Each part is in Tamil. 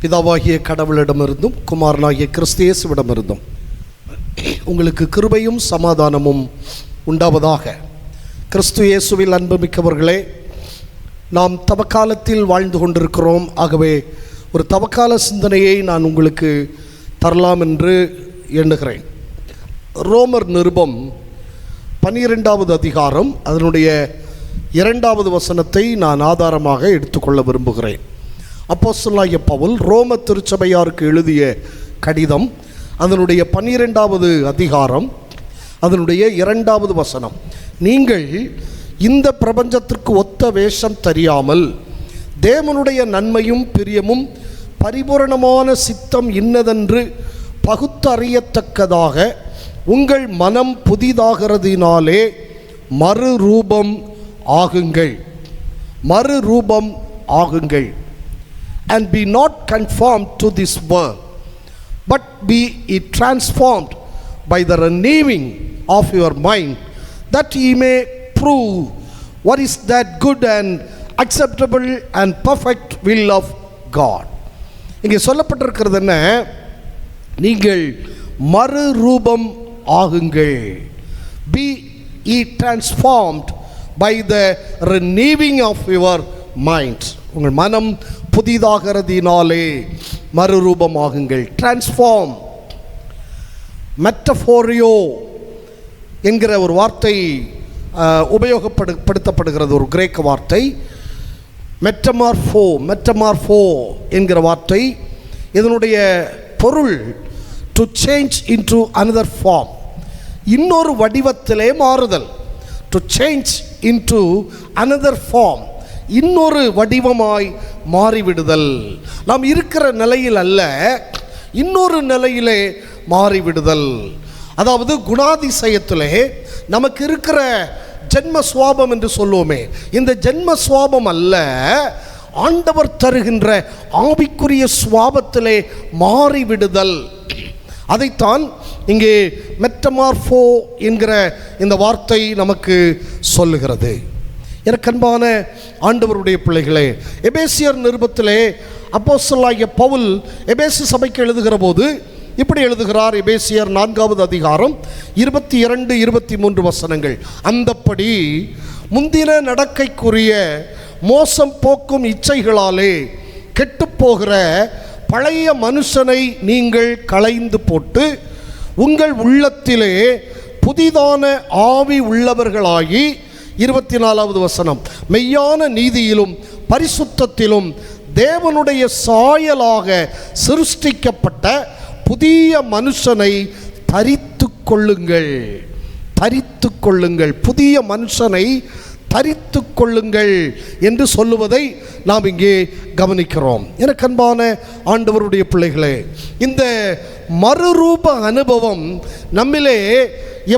பிதாவாகிய கடவுளிடமிருந்தும் குமாரனாகிய கிறிஸ்து இயேசுவிடமிருந்தும் உங்களுக்கு கிருபையும் சமாதானமும் உண்டாவதாக. கிறிஸ்து இயேசுவில் அன்புமிக்கவர்களே, நாம் தவக்காலத்தில் வாழ்ந்து கொண்டிருக்கிறோம். ஆகவே ஒரு தவக்கால சிந்தனையை நான் உங்களுக்கு தரலாம் என்று எண்ணுகிறேன். ரோமர் நிருபம் 12வது அதிகாரம் அதனுடைய 2வது வசனத்தை நான் ஆதாரமாக எடுத்துக்கொள்ள விரும்புகிறேன். அப்போஸ்தலனாகிய பவுல் ரோம திருச்சபையாருக்கு எழுதிய கடிதம் அதனுடைய 12வது அதிகாரம் அதனுடைய 2வது வசனம். நீங்கள் இந்த பிரபஞ்சத்திற்கு ஒத்த வேஷம் தெரியாமல் தேவனுடைய நன்மையும் பிரியமும் பரிபூரணமான சித்தம் இன்னதென்று பகுத்தறியத்தக்கதாக உங்கள் மனம் புதிதாகிறதினாலே மறுரூபம் ஆகுங்கள். மறுரூபம் ஆகுங்கள். And be not conformed to this world, but be ye transformed by the renewing of your mind, that ye may prove what is that good and acceptable and perfect will of God. இங்கே சொல்லப்பட்டிருக்கிறது என்ன? நீங்கள் மறுரூபம் ஆகுங்கள். Be ye transformed by the renewing of your mind. உங்கள் மனம் புதிதாகிறதினாலே மறுரூபமாகுங்கள். டிரான்ஸ்ஃபார்ம், மெட்டஃபோரியோ என்கிற ஒரு வார்த்தை உபயோகப்படுத்தப்படுகிறது. ஒரு கிரேக்க வார்த்தை மெட்டமார்ஃபோ என்கிற வார்த்தை. இதனுடைய பொருள் to change into another form, இன்னொரு வடிவத்திலே மாறுதல். To change into another form, இன்னொரு வடிவமாய் மாறிவிடுதல். நாம் இருக்கிற நிலையில் அல்ல, இன்னொரு நிலையிலே மாறிவிடுதல். அதாவது குணாதிசயத்திலே நமக்கு இருக்கிற ஜென்ம சுவாபம் என்று சொல்லுவோமே, இந்த ஜென்ம சுவாபம் அல்ல, ஆண்டவர் தருகின்ற ஆவிக்குரிய சுவாபத்திலே மாறிவிடுதல். அதைத்தான் இங்கே மெட்டமார்ஃபோ என்கிற இந்த வார்த்தை நமக்கு சொல்லுகிறது. எனக்கு அன்பான ஆண்டவருடைய பிள்ளைகளே, எபேசியர் நிருபத்திலே அப்போஸ்தலனாகிய பவுல் எபேசு சபைக்கு எழுதுகிற போது இப்படி எழுதுகிறார். எபேசியர் 4வது அதிகாரம் 22, 23 வசனங்கள். அந்தப்படி முந்தின நடக்கைக்குரிய மோசம் போக்கும் இச்சைகளாலே கெட்டுப்போகிற பழைய மனுஷனை நீங்கள் களைந்து போட்டு உங்கள் உள்ளத்திலே புதிதான ஆவி உள்ளவர்களாகி 24வது வசனம், மெய்யான நீதியிலும் பரிசுத்தத்திலும் தேவனுடைய சாயலாக சிருஷ்டிக்கப்பட்ட புதிய மனுஷனை தரித்து கொள்ளுங்கள். தரித்து கொள்ளுங்கள், புதிய மனுஷனை தரித்து கொள்ளுங்கள் என்று சொல்லுவதை நாம் இங்கே கவனிக்கிறோம். எனக்கு அன்பான ஆண்டவருடைய பிள்ளைகளே, இந்த மறுரூப அனுபவம் நம்மிலே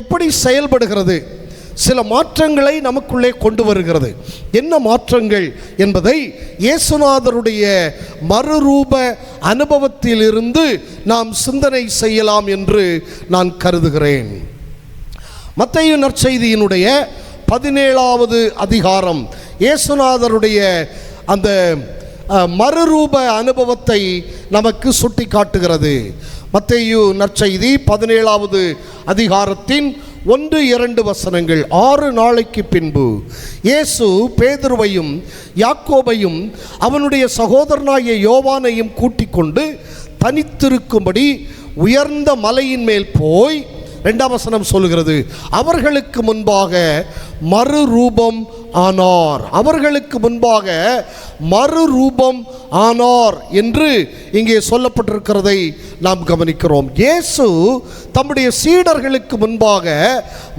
எப்படி செயல்படுகிறது? சில மாற்றங்களை நமக்குள்ளே கொண்டு வருகிறது. என்ன மாற்றங்கள் என்பதை இயேசுநாதருடைய மறுரூப அனுபவத்திலிருந்து நாம் சிந்தனை செய்யலாம் என்று நான் கருதுகிறேன். மத்தேயு நற்செய்தியினுடைய 17வது அதிகாரம் இயேசுநாதருடைய அந்த மறுரூப அனுபவத்தை நமக்கு சுட்டி காட்டுகிறது. மத்தேயு நற்செய்தி 17வது அதிகாரத்தின் 1, 2 வசனங்கள். 6 நாளைக்கு பின்பு இயேசு பேதுருவையும் யாக்கோபையும் அவனுடைய சகோதரனாகிய யோவானையும் கூட்டிக் கொண்டு தனித்திருக்கும்படி உயர்ந்த மலையின் மேல் போய், 2ஆம் வசனம் சொல்லுகிறது, அவர்களுக்கு முன்பாக மறுரூபம் ஆனார். அவர்களுக்கு முன்பாக மறுரூபம் ஆனார் என்று இங்கே சொல்லப்பட்டிருக்கிறதை நாம் கவனிக்கிறோம். இயேசு தம்முடைய சீடர்களுக்கு முன்பாக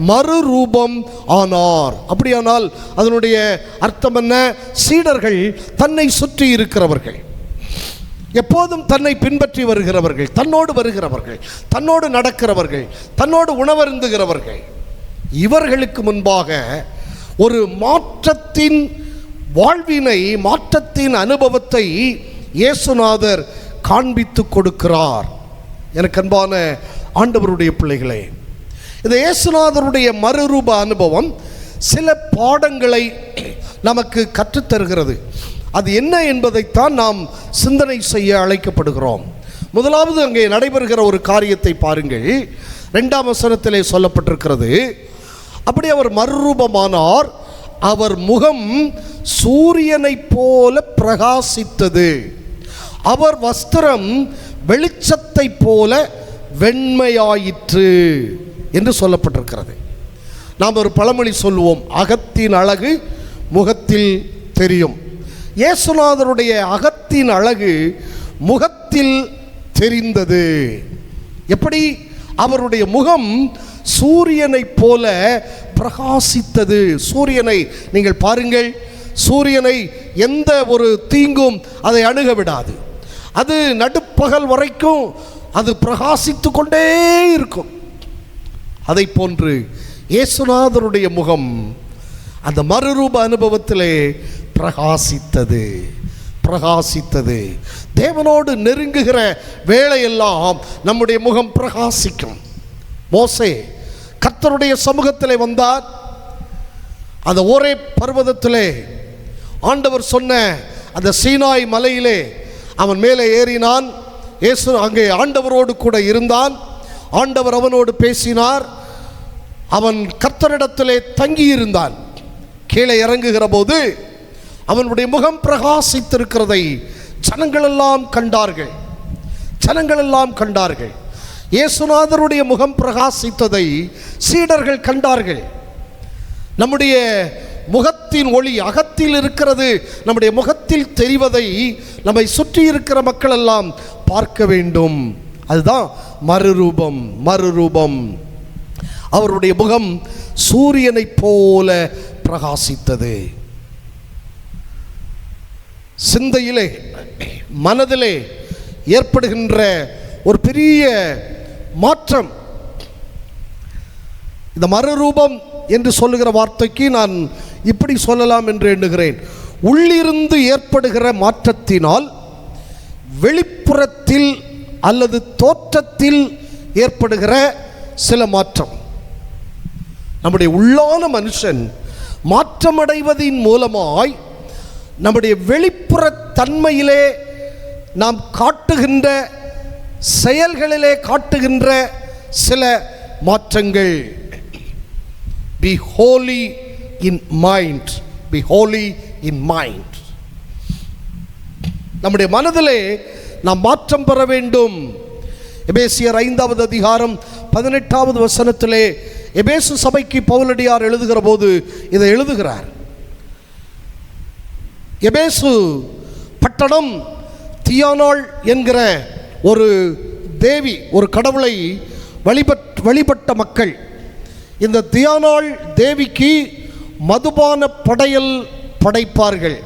மறுரூபம் ஆனார். அப்படியானால் அதனுடைய அர்த்தம் என்ன? சீடர்கள் தன்னை சுற்றி இருக்கிறவர்கள், எப்போதும் தன்னை பின்பற்றி வருகிறவர்கள், தன்னோடு வருகிறவர்கள், தன்னோடு நடக்கிறவர்கள், தன்னோடு உணவருந்துகிறவர்கள். இவர்களுக்கு முன்பாக ஒரு மாற்றத்தின் வாழ்வினை, மாற்றத்தின் அனுபவத்தை இயேசுநாதர் காண்பித்து கொடுக்கிறார். எனக்கு அன்பான ஆண்டவருடைய பிள்ளைகளே, இந்த இயேசுநாதருடைய மறுரூப அனுபவம் சில பாடங்களை நமக்கு கற்றுத்தருகிறது. அது என்ன என்பதைத்தான் நாம் சிந்தனை செய்ய அழைக்கப்படுகிறோம். முதலாவது அங்கே நடைபெறுகிற ஒரு காரியத்தை பாருங்கள். 2ஆம் வசனத்திலே சொல்லப்பட்டிருக்கிறது, அப்படி அவர் மறுரூபமானார், அவர் முகம் சூரியனைப் போல பிரகாசித்தது, அவர் வஸ்திரம் வெளிச்சத்தை போல வெண்மையாயிற்று என்று சொல்லப்பட்டிருக்கிறது. நாம் ஒரு பழமொழி சொல்லுவோம், அகத்தின் அழகு முகத்தில் தெரியும். இயேசுநாதருடைய அகத்தின் அழகு முகத்தில் தெரிந்தது. எப்படி? அவருடைய முகம் சூரியனைப் போல பிரகாசித்தது. சூரியனை நீங்கள் பாருங்கள், சூரியனை எந்த ஒரு தீங்கும் அதை அணுக விடாது. அது நடுப்பகல் வரைக்கும் அது பிரகாசித்து கொண்டே இருக்கும். அதை போன்று இயேசுநாதருடைய முகம் அந்த மறுரூப அனுபவத்திலே பிரகாசித்தது. தேவனோடு நெருங்குகிற வேளையெல்லாம் நம்முடைய முகம் பிரகாசிக்கும். மோசே கர்த்தருடைய சமூகத்திலே வந்தார். அந்த ஒரே பர்வதத்திலே ஆண்டவர் சொன்ன அந்த சீனாய் மலையிலே அவன் மேலே ஏறினான். இயேசு அங்கே ஆண்டவரோடு கூட இருந்தான். ஆண்டவர் அவனோடு பேசினார். அவன் கர்த்தரிடத்திலே தங்கியிருந்தான். கீழே இறங்குகிற போது அவனுடைய முகம் பிரகாசித்திருக்கிறதை ஜனங்களெல்லாம் கண்டார்கள். இயேசுநாதருடைய முகம் பிரகாசித்ததை சீடர்கள் கண்டார்கள். நம்முடைய முகத்தின் ஒளி அகத்தில் இருக்கிறது, நம்முடைய முகத்தில் தெரிவதை நம்மை சுற்றி இருக்கிற மக்கள் எல்லாம் பார்க்க வேண்டும். அதுதான் மறுரூபம். அவருடைய முகம் சூரியனைப் போல பிரகாசித்தது. சிந்தையிலே, மனதிலே ஏற்படுகின்ற ஒரு பெரிய மாற்றம். இந்த மறுரூபம் என்று சொல்லுகிற வார்த்தைக்கு நான் இப்படி சொல்லலாம் என்று எண்ணுகிறேன். உள்ளிருந்து ஏற்படுகிற மாற்றத்தினால் வெளிப்புறத்தில் அல்லது தோற்றத்தில் ஏற்படுகிற சில மாற்றம். நம்முடைய உள்ளான மனுஷன் மாற்றமடைவதின் மூலமாய் நம்முடைய வெளிப்புற தன்மையிலே நாம் காட்டுகின்ற செயல்களிலே காட்டுகின்ற சில மாற்றங்கள். Be holy in mind. நம்முடைய மனதிலே நாம் மாற்றம் பெற வேண்டும். எபேசியர் 5வது அதிகாரம் 18வது வசனத்திலே எபேசு சபைக்கு பவுலடியார் எழுதுகிற போது இதை எழுதுகிறார். எபேசு பட்டணம் தியானாள் என்கிற ஒரு தேவி, ஒரு கடவுளை வழிபட்ட மக்கள். இந்த தியானாள் தேவிக்கு மதுபான படையல் படைப்பார்கள்.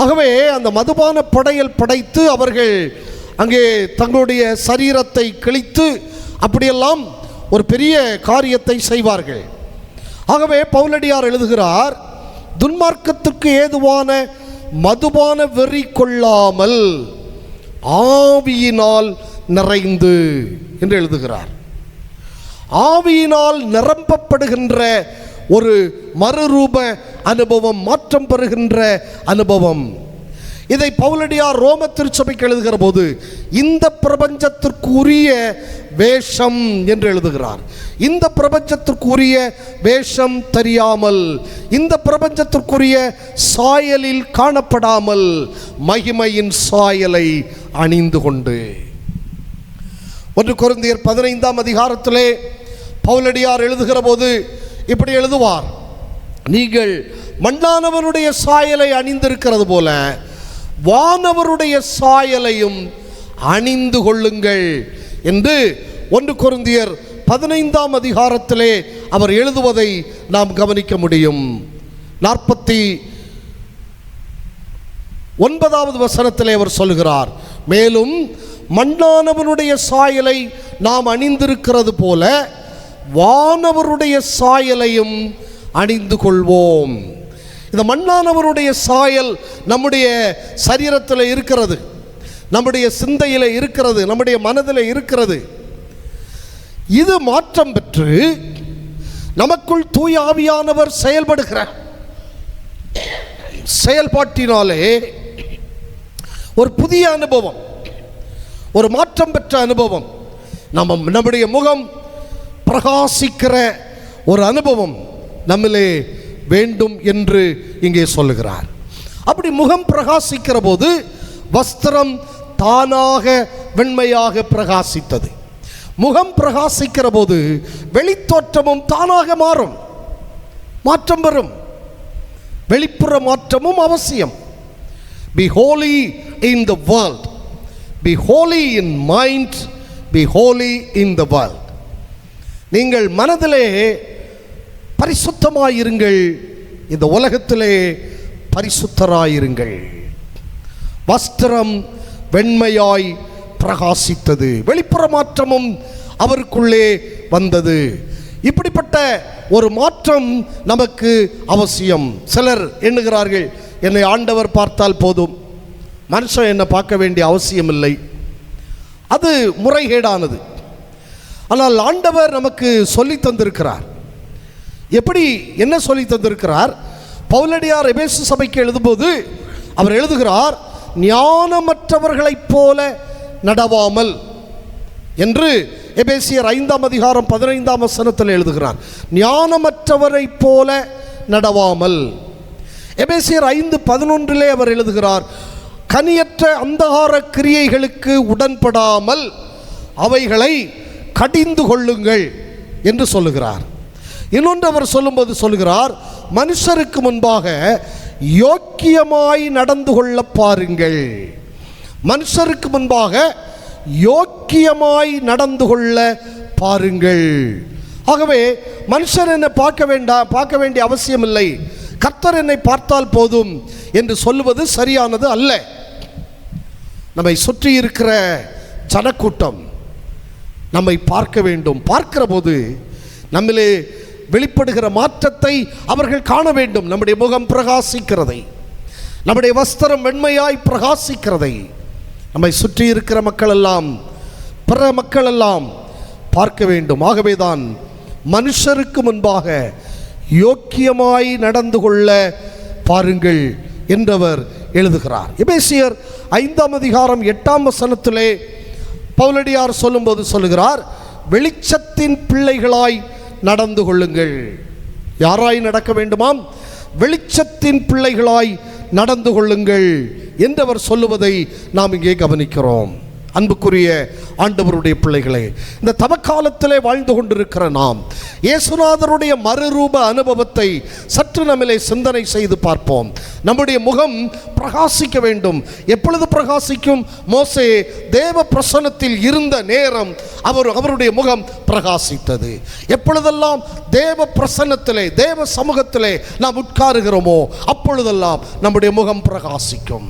ஆகவே அந்த மதுபான படையல் படைத்து அவர்கள் அங்கே தங்களுடைய சரீரத்தை கிழித்து அப்படியெல்லாம் ஒரு பெரிய காரியத்தை செய்வார்கள். ஆகவே பவுலடியார் எழுதுகிறார், துன்மார்க்கத்துக்கு ஏதுவான மதுபான வெறி கொள்ளாமல் ஆவியினால் நிறைந்து என்று எழுதுகிறார். ஆவியினால் நிரப்பப்படுகின்ற ஒரு மறுரூப அனுபவம், மாற்றம் பெறுகின்ற அனுபவம். இதை பவுலடியார் ரோம திருச்சபைக்கு எழுதுகிற போது இந்த பிரபஞ்சத்திற்குரிய வேஷம் என்று எழுதுகிறார். இந்த பிரபஞ்சத்திற்குரிய வேஷம் தெரியாமல், இந்த பிரபஞ்சத்திற்குரிய சாயலில் காணப்படாமல் மகிமையின் சாயலை அணிந்து கொண்டு. 1 கொரிந்தியர் 15ஆம் அதிகாரத்திலே பவுலடியார் எழுதுகிற போது இப்படி எழுதுவார், நீங்கள் மண்ணானவருடைய சாயலை அணிந்திருக்கிறது போல வானவருடைய சாயலையும் அணிந்து கொள்ளுங்கள் என்று 1 கொரிந்தியர் 15ஆம் அதிகாரத்திலே அவர் எழுதுவதை நாம் கவனிக்க முடியும். 49வது வசனத்திலே அவர் சொல்கிறார், மேலும் மண்ணானவனுடைய சாயலை நாம் அணிந்திருக்கிறது போல வானவருடைய சாயலையும் அணிந்து கொள்வோம். இந்த மண்ணானவருடைய சாயல் நம்முடைய சரீரத்தில் இருக்கிறது, நம்முடைய சிந்தையில் இருக்கிறது, நம்முடைய மனதில் இருக்கிறது. இது மாற்றம் பெற்று நமக்குள் தூய ஆவியானவர் செயல்படுகிறார். செயல்பாட்டினாலே ஒரு புதிய அனுபவம், ஒரு மாற்றம் பெற்ற அனுபவம், நம்முடைய முகம் பிரகாசிக்கிற ஒரு அனுபவம் நம்மிலே வேண்டும் என்று இங்கே சொல்லுகிறார். அப்படி முகம் பிரகாசிக்கிற போது வஸ்திரம் தானாக வெண்மையாக பிரகாசித்தது. முகம் பிரகாசிக்கிற போது வெளித்தோற்றமும் தானாக மாறும், மாற்றம் வரும். வெளிப்புற மாற்றமும் அவசியம். Be holy in the world, be holy in mind, be holy in the world. நீங்கள் மனதிலே பரிசுத்தமாயிருங்கள், இந்த உலகத்திலே பரிசுத்தராயிருங்கள். வஸ்திரம் வெண்மையாய் பிரகாசித்தது, வெளிப்புற மாற்றமும் அவருக்குள்ளே வந்தது. இப்படிப்பட்ட ஒரு மாற்றம் நமக்கு அவசியம். சிலர் எண்ணுகிறார்கள், என்னை ஆண்டவர் பார்த்தால் போதும், மனுஷன் என்னை பார்க்க வேண்டிய அவசியம் இல்லை. அது முறைகேடானது. ஆனால் ஆண்டவர் நமக்கு சொல்லி தந்திருக்கிறார். எப்படி, என்ன சொல்லி தந்திருக்கிறார்? பவுலடியார் எபேசு சபைக்கு எழுதும்போது அவர் எழுதுகிறார், ஞானமற்றவர்களைப் போல நடவாமல் என்று எபேசியர் 5ஆம் அதிகாரம் 15ஆம் வசனத்தில் எழுதுகிறார். ஞானமற்றவரைப் போல நடவாமல். எபேசியர் 5:11 அவர் எழுதுகிறார், கனியற்ற அந்தகார கிரியைகளுக்கு உடன்படாமல் அவைகளை கடிந்து கொள்ளுங்கள் என்று சொல்லுகிறார். இன்னொன்று அவர் சொல்லும்போது சொல்லுகிறார், மனுஷருக்கு முன்பாக யோக்கியமாய் நடந்து கொள்ள பாருங்கள். மனுஷருக்கு முன்பாக யோக்கியமாய் நடந்து கொள்ள பாருங்கள். ஆகவே மனுஷர் என்னை பார்க்க வேண்டிய அவசியம் இல்லை, கர்த்தர் என்னை பார்த்தால் போதும் என்று சொல்லுவது சரியானது அல்ல. நம்மை சுற்றி இருக்கிற ஜனக்கூட்டம் நம்மை பார்க்க வேண்டும். பார்க்கிற போது நம்மிலே வெளிப்படுகிற மாற்றத்தை அவர்கள் காண வேண்டும். நம்முடைய முகம் பிரகாசிக்கிறதை, நம்முடைய வஸ்திரம் வெண்மையாய் பிரகாசிக்கிறதை நம்மை சுற்றி இருக்கிற மக்கள் எல்லாம், பிற மக்கள் எல்லாம் பார்க்க வேண்டும். ஆகவேதான் மனுஷருக்கு முன்பாக யோக்கியமாய் நடந்து கொள்ள பாருங்கள் என்றவர் எழுதுகிறார். எபேசியர் 5ஆம் அதிகாரம் 8ஆம் வசனத்திலே பவுலடியார் சொல்லும்போது சொல்லுகிறார், வெளிச்சத்தின் பிள்ளைகளாய் நடந்து கொள்ளுங்கள். யாராய் நடக்க வேண்டுமாம்? வெளிச்சத்தின் பிள்ளைகளாய் நடந்து கொள்ளுங்கள் என்றவர் சொல்லுவதை நாம் இங்கே கவனிக்கிறோம். அன்புக்குரிய ஆண்டவருடைய பிள்ளைகளே, இந்த தவக்காலத்திலே வாழ்ந்து கொண்டிருக்கிற நாம் இயேசுநாதருடைய மறுரூப அனுபவத்தை சற்று நம்மிலே சிந்தனை செய்து பார்ப்போம். நம்முடைய முகம் பிரகாசிக்க வேண்டும். எப்பொழுது பிரகாசிக்கும்? மோசே தேவ பிரசன்னத்தில் இருந்த நேரம் அவருடைய முகம் பிரகாசித்தது. எப்பொழுதெல்லாம் தேவ பிரசன்னத்திலே, தேவ சமூகத்திலே நாம் உட்காருகிறோமோ அப்பொழுதெல்லாம் நம்முடைய முகம் பிரகாசிக்கும்.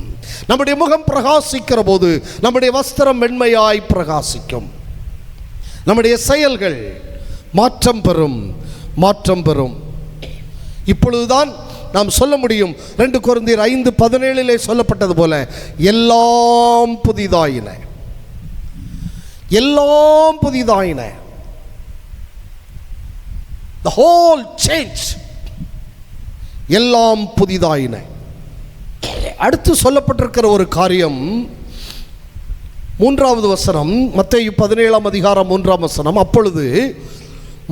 நம்முடைய முகம் பிரகாசிக்கிற போது நம்முடைய வஸ்திரம் வெண்மையாய் பிரகாசிக்கும். நம்முடைய செயல்கள் மாற்றம் பெறும். இப்பொழுதுதான் நாம் சொல்ல முடியும், 2 கொரிந்தியர் 5:17 சொல்லப்பட்டது போல, எல்லாம் புதிதாயின. The whole change. எல்லாம் புதிதாயின. அடுத்து சொல்லப்பட்டிருக்கிற ஒரு காரியம் 3வது வசனம், மத்தேயு 17ஆம் அதிகாரம் 3ஆம் வசனம். அப்பொழுது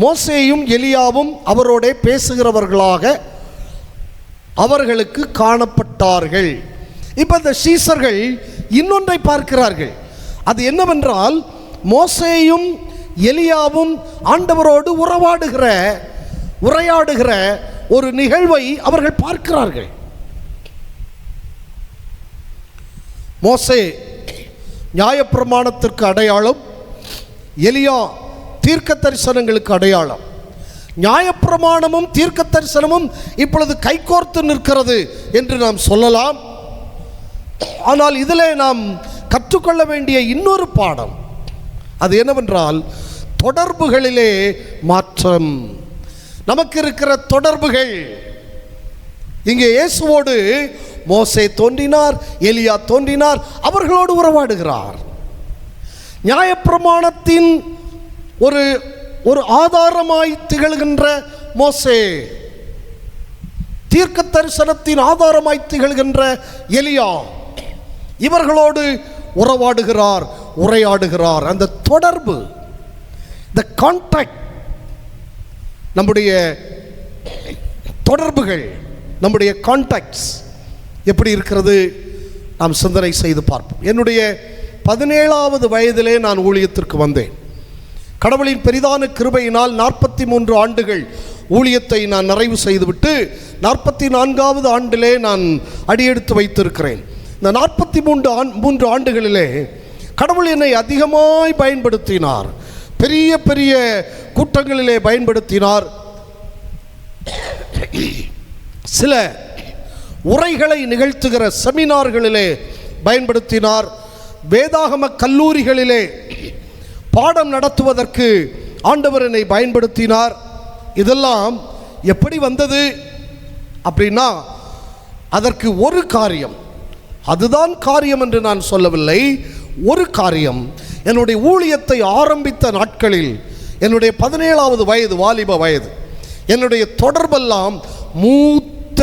மோசேயும் எலியாவும் அவரோட பேசுகிறவர்களாக அவர்களுக்கு காணப்பட்டார்கள். இப்போ இந்த சீசர்கள் இன்னொன்றை பார்க்கிறார்கள். அது என்னவென்றால், மோசேயும் எலியாவும் ஆண்டவரோடு உரையாடுகிற ஒரு நிகழ்வை அவர்கள் பார்க்கிறார்கள். மோசே நியாயப்பிரமாணத்திற்கு அடையாளம், எலியா தீர்க்க தரிசனங்களுக்கு அடையாளம். நியாயப்பிரமாணமும் தீர்க்க தரிசனமும் இப்பொழுது கைகோர்த்து நிற்கிறது என்று நாம் சொல்லலாம். ஆனால் இதிலே நாம் கற்றுக்கொள்ள வேண்டிய இன்னொரு பாடம் அது என்னவென்றால், தொடர்புகளிலே மாற்றம். நமக்கு இருக்கிற தொடர்புகள், இங்கே இயேசுவோடு மோசே தோன்றினார், எலியா தோன்றினார், அவர்களோடு உறவாடுகிறார். நியாயப்பிரமாணத்தின் ஒரு ஆதாரமாய் திகழ்கின்ற மோசே தீர்க்க தரிசனத்தின் ஆதாரமாய் திகழ்கின்ற எலியா இவர்களோடு உறவாடுகிறார், உரையாடுகிறார். அந்த தொடர்பு, த கான்டாக்ட், நம்முடைய தொடர்புகள், நம்முடைய கான்டாக்ட்ஸ் எப்படி இருக்கிறது நாம் சிந்தனை செய்து பார்ப்போம். என்னுடைய 17வது வயதிலே நான் ஊழியத்திற்கு வந்தேன். கடவுளின் பெரிதான கிருபையினால் 43 ஆண்டுகள் ஊழியத்தை நான் நிறைவு செய்துவிட்டு 44வது ஆண்டிலே நான் அடியெடுத்து வைத்திருக்கிறேன். இந்த 43 ஆண்டுகளிலே கடவுள் என்னை அதிகமாய் பயன்படுத்தினார். பெரிய பெரிய கூட்டங்களிலே பயன்படுத்தினார். சில உரைகளை நிகழ்த்துகிற செமினார்களிலே பயன்படுத்தினார். வேதாகம கல்லூரிகளிலே பாடம் நடத்துவதற்கு ஆண்டவர் என்னை பயன்படுத்தினார். இதெல்லாம் எப்படி வந்தது அப்படின்னா, அதற்கு ஒரு காரியம், அதுதான் காரியம் என்று நான் சொல்லவில்லை. ஒரு காரியம், என்னுடைய ஊழியத்தை ஆரம்பித்த நாட்களில் என்னுடைய 17வது வயது, வாலிப வயது, என்னுடைய தொடர்பெல்லாம் மூத்த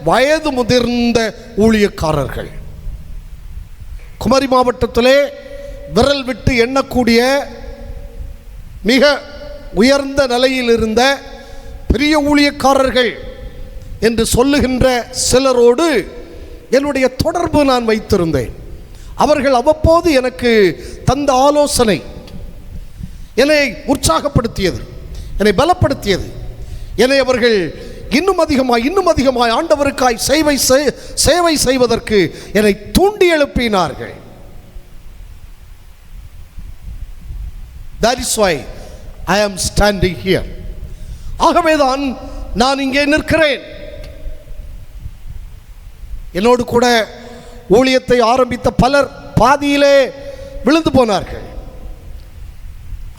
வயது முதிர்ந்த ஊழியக்காரர்கள். குமரி மாவட்டத்திலே விரல் விட்டு எண்ணக்கூடிய மிக உயர்ந்த நிலையில் இருந்த பெரிய ஊழியக்காரர்கள் என்று சொல்லுகின்ற சிலரோடு என்னுடைய தொடர்பு நான் வைத்திருந்தேன். அவர்கள் அவ்வப்போது எனக்கு தந்த ஆலோசனை என்னை உற்சாகப்படுத்தியது, என்னை பலப்படுத்தியது. என்னை அவர்கள் இன்னும் அதிகமாய் ஆண்டவருக்காய் சேவை செய்வதற்கு என்னை தூண்டி எழுப்பினார்கள். That is why I am standing here. ஆகவேதான் நான் இங்கே நிற்கிறேன். என்னோடு கூட ஊழியத்தை ஆரம்பித்த பலர் பாதியிலே விழுந்து போனார்கள்.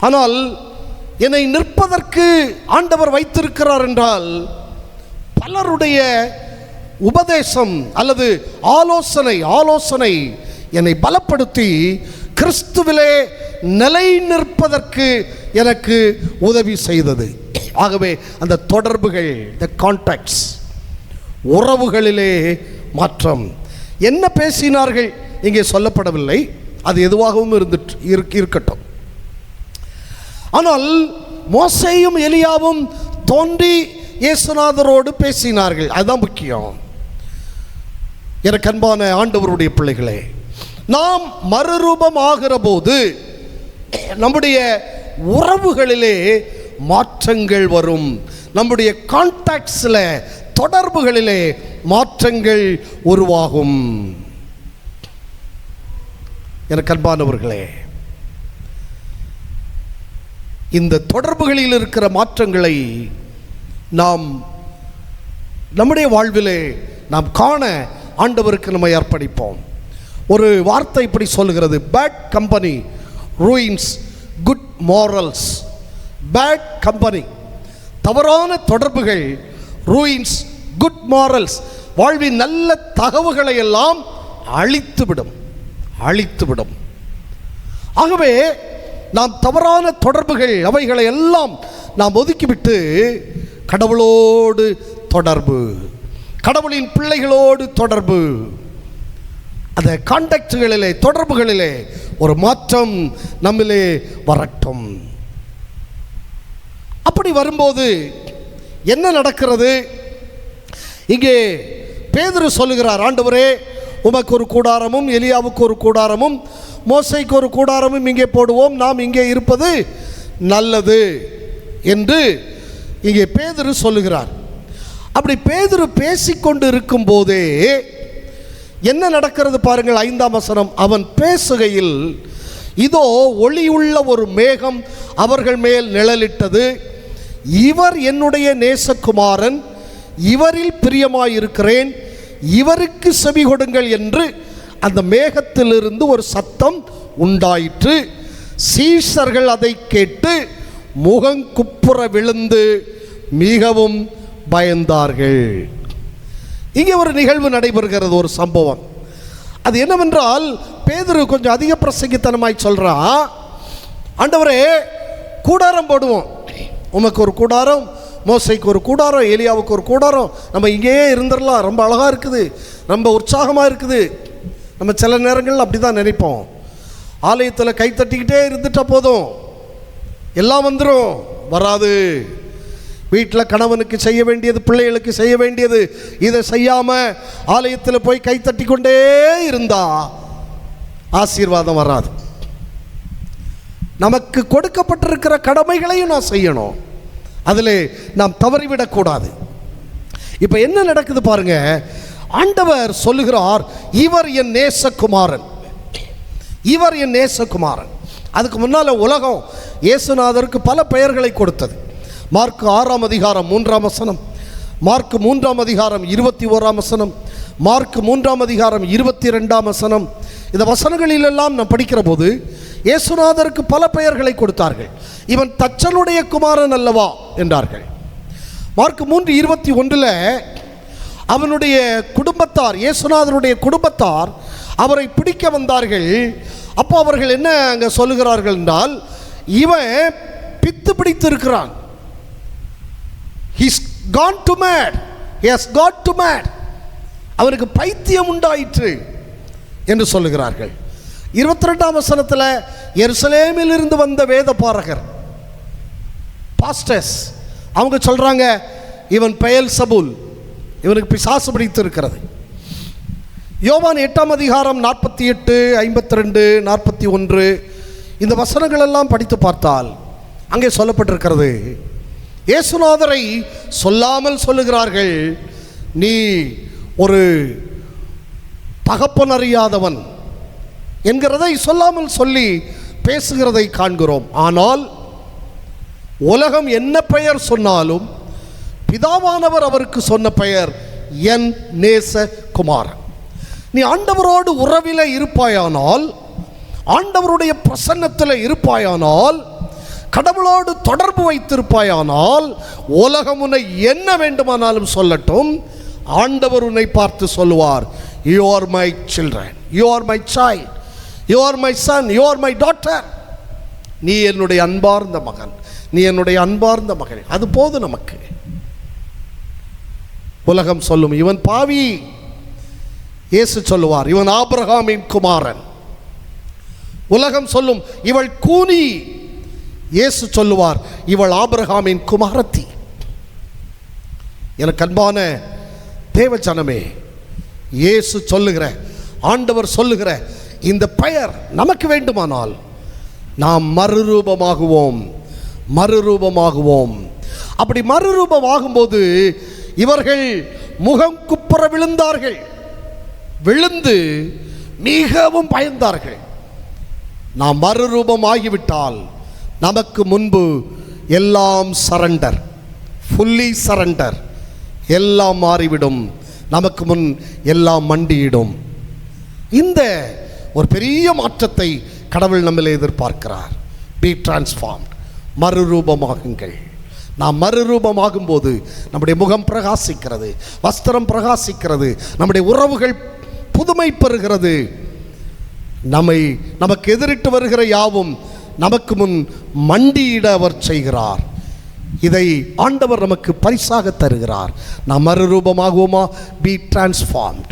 ஆனால் என்னை நிற்பதற்கு ஆண்டவர் வைத்திருக்கிறார் என்றால் பலருடைய உபதேசம் அல்லது ஆலோசனை என்னை பலப்படுத்தி கிறிஸ்துவிலே நிலை நிற்பதற்கு எனக்கு உதவி செய்தது. ஆகவே அந்த தொடர்புகள், த கான்டாக்ட்ஸ், உறவுகளிலே மாற்றம். என்ன பேசினார்கள் இங்கே சொல்லப்படவில்லை, அது எதுவாகவும் இருக்கட்டும். ஆனால் மோசேயும் எலியாவும் தோன்றி இயேசுநாதரோடு பேசினார்கள், அதுதான் முக்கியம். எனக்கு அன்பான ஆண்டவருடைய பிள்ளைகளே, நாம் மறுரூபம் ஆகிற போது நம்முடைய உறவுகளிலே மாற்றங்கள் வரும். நம்முடைய கான்டாக்ட்ஸில், தொடர்புகளிலே மாற்றங்கள் உருவாகும். எனக்கு அன்பானவர்களே, இந்த தொடர்புகளில் இருக்கிற மாற்றங்களை நாம் நம்முடைய வாழ்விலே நாம் காண ஆண்டவருக்கு நம்மை அர்ப்பணிப்போம். ஒரு வார்த்தை இப்படி சொல்லுகிறது, bad company ruins good morals. Bad company, தவறான தொடர்புகள், ரூயின்ஸ் குட் மாரல்ஸ், வாழ்வின் நல்ல தகவுகளை எல்லாம் அழித்துவிடும். ஆகவே நாம் தவறான தொடர்புகள் அவைகளை எல்லாம் நாம் ஒதுக்கிவிட்டு கடவுளோடு தொடர்பு, கடவுளின் பிள்ளைகளோடு தொடர்பு, அந்த கான்டாக்ட்களிலே, தொடர்புகளிலே ஒரு மாற்றம் நம்மிலே வரட்டும். அப்படி வரும்போது என்ன நடக்கிறது? இங்கே பேதுரு சொல்லுகிறார், ஆண்டவரே உமக்கு ஒரு கூடாரமும் எலியாவுக்கு ஒரு கூடாரமும் மோசேக்கு ஒரு கூடாரமும் இங்கே போடுவோம், நாம் இங்கே இருப்பது நல்லது என்று இங்கே பேதுரு சொல்லுகிறார். அப்படி பேதுரு பேசிக்கொண்டு இருக்கும் போதே என்ன நடக்கிறது பாருங்கள். 5ஆம் வசனம், அவன் பேசுகையில் இதோ ஒளியுள்ள ஒரு மேகம் அவர்கள் மேல் நிழலிட்டது, இவர் என்னுடைய நேசகுமாரன், இவரில் பிரியமாயிருக்கிறேன், இவருக்கு செவி கொடுங்கள் என்று அந்த மேகத்திலிருந்து ஒரு சத்தம் உண்டாயிற்று. சீஷர்கள் அதை கேட்டு முகங்குப்புற விழுந்து மிகவும் பயந்தார்கள். இங்கே ஒரு நிகழ்வு நடைபெறுகிறது, ஒரு சம்பவம். அது என்னவென்றால், பேதுரு கொஞ்சம் அதிக பிரசங்கித்தனமாய் சொல்றான், ஆண்டவரே கூடாரம் போடுவோம், உமக்கு ஒரு கூடாரம் மோசைக்கு ஒரு கூடாரம், ஏலியாவுக்கு ஒரு கூடாரம், நம்ம இங்கேயே இருந்துடலாம், ரொம்ப அழகாக இருக்குது, ரொம்ப உற்சாகமாக இருக்குது. நம்ம சில நேரங்கள் அப்படி தான் நினைப்போம். ஆலயத்தில் கை தட்டிக்கிட்டே இருந்துட்டா போதும், எல்லாம் வந்துடும். வராது. வீட்டில் கணவனுக்கு செய்ய வேண்டியது, பிள்ளைகளுக்கு செய்ய வேண்டியது, இதை செய்யாமல் ஆலயத்தில் போய் கை தட்டி கொண்டே இருந்தா ஆசீர்வாதம் வராது. நமக்கு கொடுக்கப்பட்டிருக்கிற கடமைகளையும் நான் செய்யணும், அதில் நாம் தவறிவிடக்கூடாது. இப்போ என்ன நடக்குது பாருங்க, ஆண்டவர் சொல்லுகிறார், இவர் என் நேசகுமாரன், இவர் என் நேசகுமாரன். அதுக்கு முன்னால் உலகம் இயேசுநாதருக்கு பல பெயர்களை கொடுத்தது. மார்க் 6ஆம் அதிகாரம் 3ஆம் வசனம், மார்க் 3ஆம் அதிகாரம் 21ஆம் வசனம், மார்க் 3ஆம் அதிகாரம் 22ஆம் வசனம். இந்த வசனங்களிலெல்லாம் நாம் படிக்கிற போது இயேசுநாதருக்கு பல பெயர்களை கொடுத்தார்கள். இவன் தச்சனுடைய குமாரன் அல்லவா என்றார்கள். மார்க் 3:21 அவனுடைய குடும்பத்தார், இயேசுநாதருடைய குடும்பத்தார் அவரை பிடிக்க வந்தார்கள். அப்போ அவர்கள் என்ன அங்கே சொல்லுகிறார்கள் என்றால், இவன் பித்து பிடித்து இருக்கிறான், he's gone to mad, he has got to mad, அவனுக்கு பைத்தியம் உண்டாயிற்று என்று சொல்லுகிறார்கள். 22ஆம் வசனத்தில் எருசலேமில் இருந்து வந்த வேத பாரகர், பாஸ்டர்ஸ், அவங்க சொல்றாங்க, இவன் பெயல்சபூல், இவனுக்கு பிசாசு பிடித்து இருக்கிறது. யோவான் 8ஆம் அதிகாரம் 48, 52, 41 இந்த வசனங்கள் எல்லாம் படித்து பார்த்தால் அங்கே சொல்லப்பட்டிருக்கிறது, இயேசுநாதரை சொல்லாமல் சொல்லுகிறார்கள், நீ ஒரு தகப்பன் அறியாதவன் என்கிறதை சொல்லாமல் சொல்லி பேசுகிறதை காண்கிறோம். ஆனால் உலகம் என்ன பெயர் சொன்னாலும் பிதாவானவர் அவருக்கு சொன்ன பெயர் என் நேசகுமாரன். நீ ஆண்டவரோடு உறவில இருப்பாயானால், ஆண்டவருடைய பிரசன்னத்தில் இருப்பாயானால், கடவுளோடு தொடர்பு வைத்திருப்பாயானால், உலகம் உன்னை என்ன வேண்டுமானாலும் சொல்லட்டும், ஆண்டவர் உன்னை பார்த்து சொல்லுவார், you are my children, you are my child, you are my son, you are my daughter. நீ என்னுடைய அன்பார்ந்த மகன், நீ என்னுடைய அன்பார்ந்த மகள். அது போதும் நமக்கு. உலகம் சொல்லும், இவன் பாவி. இயேசு சொல்லுவார், இவன் ஆபிரகாமின் குமாரன். உலகம் சொல்லும், இவள் கூனி. இயேசு சொல்லுவார், இவள் ஆபிரகாமின் குமாரத்தி. எனக்கு அன்பான தேவ ஜனமே, இயேசு சொல்லுகிற, ஆண்டவர் சொல்லுகிற இந்த பெயர் நமக்கு வேண்டுமானால் நாம் மறுரூபமாகுவோம், மறுரூபமாகுவோம். அப்படி மறுரூபமாகும்போது இவர்கள் முகம் குப்புற விழுந்தார்கள், விழுந்து மிகவும் பயந்தார்கள். நாம் மறுரூபமாகிவிட்டால் நமக்கு முன்பு எல்லாம் சரண்டர், ஃபுல்லி சரண்டர், எல்லாம் மாறிவிடும். நமக்கு முன் எல்லாம் மண்டியிடும். இந்த ஒரு பெரிய மாற்றத்தை கடவுள் நம்மளே எதிர்பார்க்கிறார். பி டிரான்ஸ்ஃபார்ம்ட், மறுரூபமாகுங்கள். நாம் மறுரூபமாகும் போது நம்முடைய முகம் பிரகாசிக்கிறது, வஸ்திரம் பிரகாசிக்கிறது, நம்முடைய உறவுகள் புதுமை பெறுகிறது. நமக்கு எதிரிட்டு வருகிற யாவும் நமக்கு முன் மண்டியிட அவர் செய்கிறார். இதை ஆண்டவர் நமக்கு பரிசாக தருகிறார். நாம் மறுரூபமாகுவோமா? Be transformed,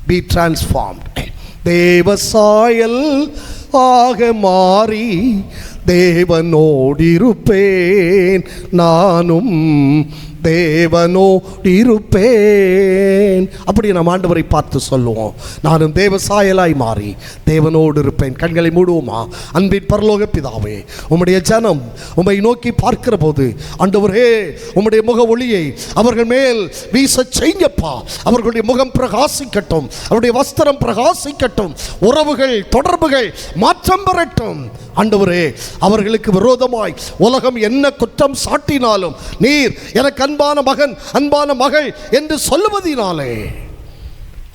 be transformed. தேவ சாயல் ஆக மாறி தேவனோடிருப்பேன், நானும் தேவனோடிருப்பேன். அப்படி நாம் ஆண்டவரை பார்த்து சொல்லுவோம், நானும் தேவ சாயலாய் மாறி தேவனோடு இருப்பேன். கண்களை மூடுவோமா? அன்பின் பரலோக பிதாவே, உம்முடைய ஜனம் உம்மை நோக்கி பார்க்கிற போது ஆண்டவரே, உம்முடைய முக ஒளியை அவர்கள் மேல் வீச செய்யப்பா. அவர்களுடைய முகம் பிரகாசிக்கட்டும், அவருடைய வஸ்திரம் பிரகாசிக்கட்டும், உறவுகள் தொடர்புகள் மாற்றம் பெறட்டும். ஆண்டவரே, அவர்களுக்கு விரோதமாய் உலகம் என்ன குற்றம் சாட்டினாலும் நீர் எனக்கு அன்பான மகன், அன்பான மகள் என்று சொல்லுவதினாலே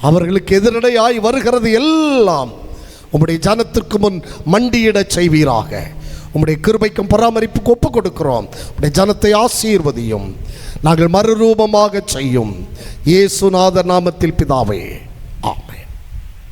அவர்களுக்கு எதிரடையாய் வருகிறது எல்லாம் உம்முடைய ஜனத்திற்கு முன் மண்டியிடச் செய்வீராக. உம்முடைய கிருபைக்கும் பராமரிப்புக்கு ஒப்புக் கொடுக்கிறோம். உம்முடைய ஜனத்தை ஆசீர்வதியும், நாங்கள் மறுரூபமாக செய்யும். இயேசுநாதர் நாமத்தில் பிதாவே.